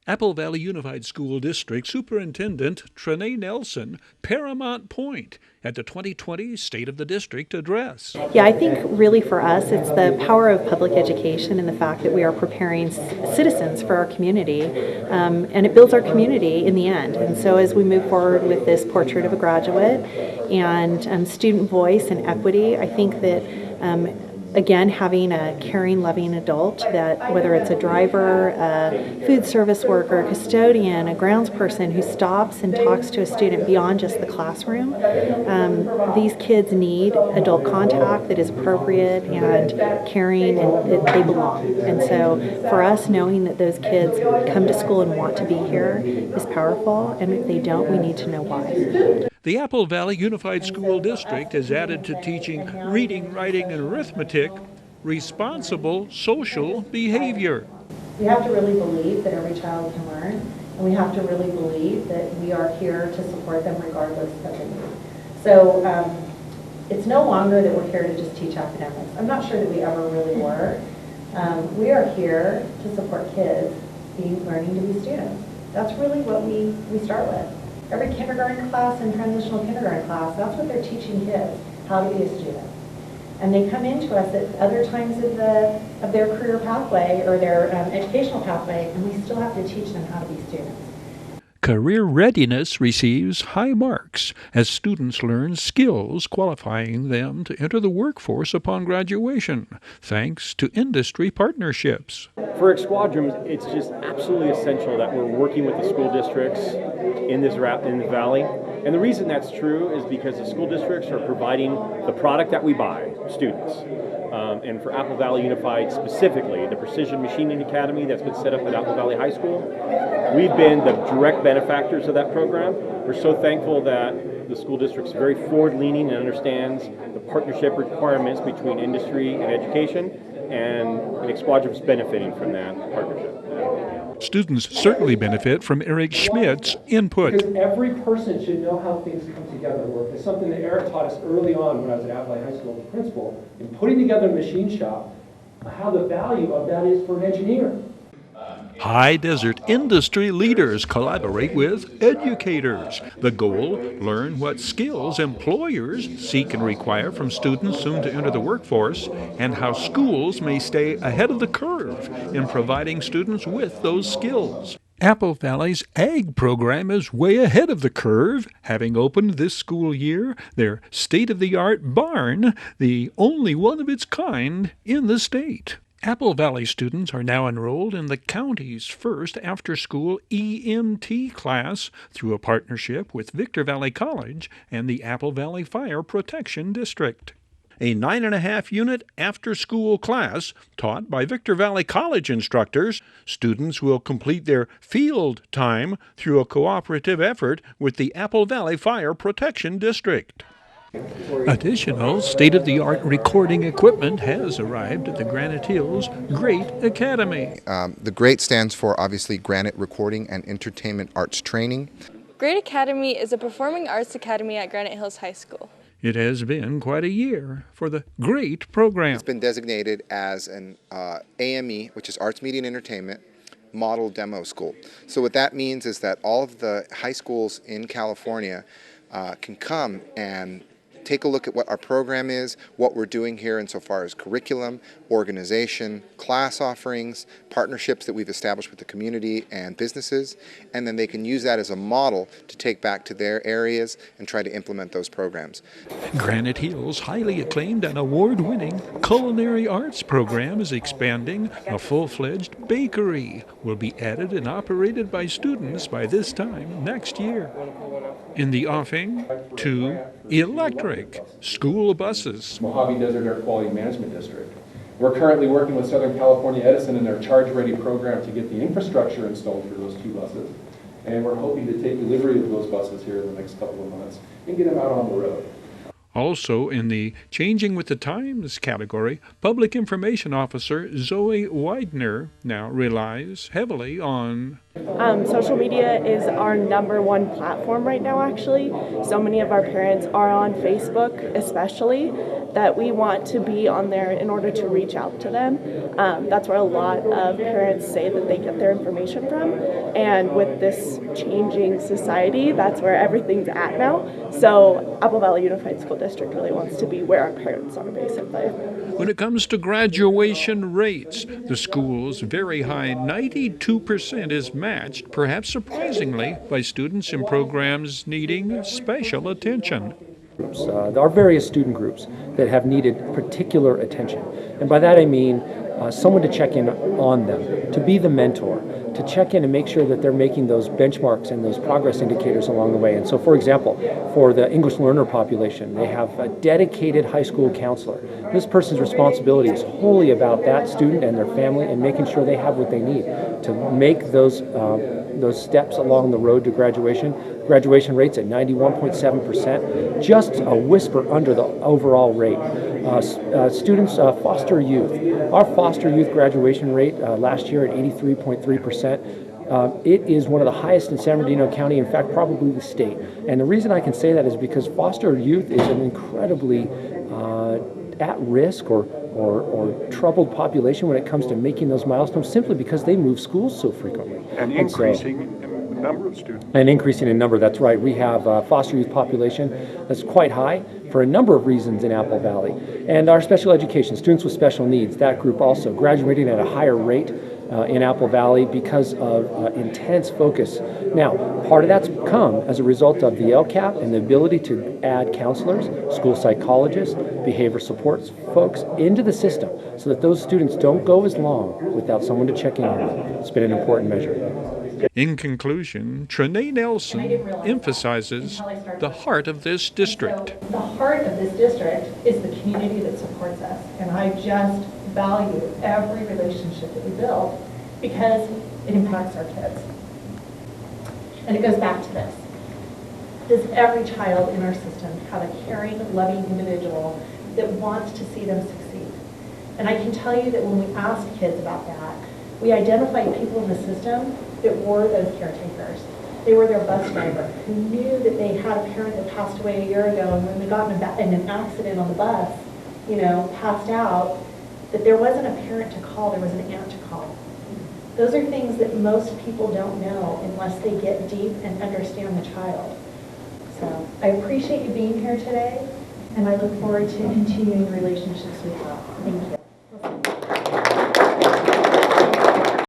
Apple Valley Unified School District Superintendent Trenae Nelson paramount point at the 2020 State of the District address. Yeah, I think really for us it's the power of public education and the fact that we are preparing citizens for our community, and it builds our community in the end. And so as we move forward with this portrait of a graduate and student voice and equity, I think that again, having a caring, loving adult that, whether it's a driver, a food service worker, a custodian, a grounds person who stops and talks to a student beyond just the classroom, these kids need adult contact that is appropriate and caring, and they belong. And so for us, knowing that those kids come to school and want to be here is powerful, and if they don't, we need to know why. The Apple Valley Unified School District has added to teaching reading, writing, and arithmetic responsible social behavior. We have to really believe that every child can learn, and we have to really believe that we are here to support them regardless of their need. So it's no longer that we're here to just teach academics. I'm not sure that we ever really were. We are here to support kids learning to be students. That's really what we start with. Every kindergarten class and transitional kindergarten class, that's what they're teaching kids, how to be a student. And they come into us at other times of their career pathway or their educational pathway, and we still have to teach them how to be students. Career readiness receives high marks as students learn skills qualifying them to enter the workforce upon graduation, thanks to industry partnerships. For Squadrons, it's just absolutely essential that we're working with the school districts in the valley. And the reason that's true is because the school districts are providing the product that we buy, students. And for Apple Valley Unified specifically, the Precision Machining Academy that's been set up at Apple Valley High School, we've been the direct benefactors of that program. We're so thankful that the school district's very forward-leaning and understands the partnership requirements between industry and education, and Squadrons benefiting from that partnership. Students certainly benefit from Eric Schmidt's input. Because every person should know how things come together and work. It's something that Eric taught us early on when I was at Apple High School as a principal, in putting together a machine shop, how the value of that is for an engineer. High desert industry leaders collaborate with educators. The goal, learn what skills employers seek and require from students soon to enter the workforce, and how schools may stay ahead of the curve in providing students with those skills. Apple Valley's Ag program is way ahead of the curve, having opened this school year their state-of-the-art barn, the only one of its kind in the state. Apple Valley students are now enrolled in the county's first after-school EMT class through a partnership with Victor Valley College and the Apple Valley Fire Protection District. A 9.5-unit after-school class taught by Victor Valley College instructors. Students will complete their field time through a cooperative effort with the Apple Valley Fire Protection District. Additional state-of-the-art recording equipment has arrived at the Granite Hills Great Academy. The GREAT stands for, obviously, Granite Recording and Entertainment Arts Training. Great Academy is a performing arts academy at Granite Hills High School. It has been quite a year for the GREAT program. It's been designated as an AME, which is Arts, Media, and Entertainment, model demo school. So what that means is that all of the high schools in California can come and take a look at what our program is, what we're doing here insofar as curriculum, organization, class offerings, partnerships that we've established with the community and businesses, and then they can use that as a model to take back to their areas and try to implement those programs. Granite Hills' highly acclaimed and award-winning culinary arts program is expanding. A full-fledged bakery will be added and operated by students by this time next year. In the offing, 2 electric school buses. Mojave Desert Air Quality Management District. We're currently working with Southern California Edison in their Charge Ready program to get the infrastructure installed for those 2 buses. And we're hoping to take delivery of those buses here in the next couple of months and get them out on the road. Also in the Changing with the Times category, Public Information Officer Zoee Widener now relies heavily on Social media is our #1 platform right now, actually. So many of our parents are on Facebook, especially, that we want to be on there in order to reach out to them. That's where a lot of parents say that they get their information from. And with this changing society, that's where everything's at now. So Apple Valley Unified School District really wants to be where our parents are, basically. When it comes to graduation rates, the school's very high 92% is matched, perhaps surprisingly, by students in programs needing special attention. There are various student groups that have needed particular attention. And by that I mean someone to check in on them, to be the mentor, to check in and make sure that they're making those benchmarks and those progress indicators along the way. And so, for example, for the English learner population, they have a dedicated high school counselor. This person's responsibility is wholly about that student and their family and making sure they have what they need to make those steps along the road to graduation. Graduation rates at 91.7%, just a whisper under the overall rate. Students, foster youth. Our foster youth graduation rate last year at 83.3%. It is one of the highest in San Bernardino County, in fact, probably the state. And the reason I can say that is because foster youth is an incredibly at risk or troubled population when it comes to making those milestones, simply because they move schools so frequently. And increasing in the number of students. And increasing in number, that's right. We have a foster youth population that's quite high for a number of reasons in Apple Valley. And our special education, students with special needs, that group also graduating at a higher rate in Apple Valley because of intense focus. Now, part of that's come as a result of the LCAP and the ability to add counselors, school psychologists, behavior supports folks into the system so that those students don't go as long without someone to check in on them. It's been an important measure. In conclusion, Trenae Nelson emphasizes the heart of this district. The heart of this district is the community that supports us, and I just value every relationship that we build because it impacts our kids. And it goes back to this. Does every child in our system have a caring, loving individual that wants to see them succeed? And I can tell you that when we ask kids about that, we identified people in the system that were those caretakers. They were their bus driver who knew that they had a parent that passed away a year ago, and when they got in an accident on the bus, passed out, that there wasn't a parent to call, there was an aunt to call. Those are things that most people don't know unless they get deep and understand the child. So I appreciate you being here today, and I look forward to continuing the relationships we have. Thank you.